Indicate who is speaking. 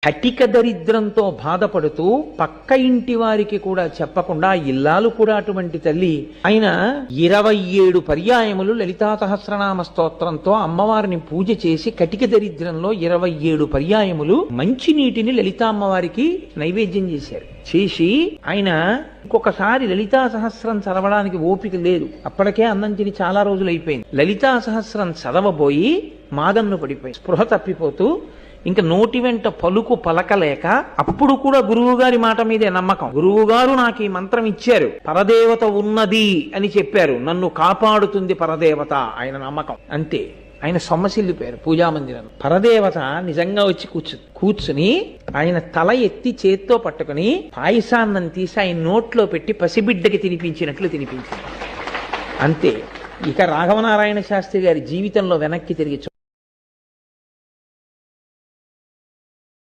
Speaker 1: కటిక దరిద్రంతో బాధపడుతూ పక్క ఇంటి వారికి కూడా చెప్పకుండా ఇల్లాలు కూడా అటువంటి తల్లి ఆయన 27 పర్యాయములు లలితా సహస్రనామ స్తోత్రంతో అమ్మవారిని పూజ చేసి కటిక దరిద్రంలో 27 పర్యాయములు మంచినీటిని లలితా అమ్మవారికి నైవేద్యం చేశారు. చేసి ఆయన ఇంకొకసారి లలితా సహస్రం చదవడానికి ఓపిక లేదు, అప్పటికే అన్నం తిని చాలా రోజులు అయిపోయింది. లలితా సహస్రం చదవబోయి మాదన్ను పడిపోయి స్పృహ తప్పిపోతూ ఇంకా నోటి వెంట పలుకు పలకలేక, అప్పుడు కూడా గురువుగారి మాట మీదే నమ్మకం. గురువుగారు నాకు ఈ మంత్రం ఇచ్చారు, పరదేవత ఉన్నది అని చెప్పారు, నన్ను కాపాడుతుంది పరదేవత, ఆయన నమ్మకం అంతే. ఆయన సొమ్మసిల్లిపోయారు పూజామందిరం. పరదేవత నిజంగా వచ్చి కూర్చుని ఆయన తల ఎత్తి చేత్తో పట్టుకుని పాయసాన్నం తీసి ఆయన నోట్లో పెట్టి పసిబిడ్డకి తినిపించినట్లు తినిపించారు అంతే. ఇక రాఘవనారాయణ శాస్త్రి గారి జీవితంలో వెనక్కి తిరిగి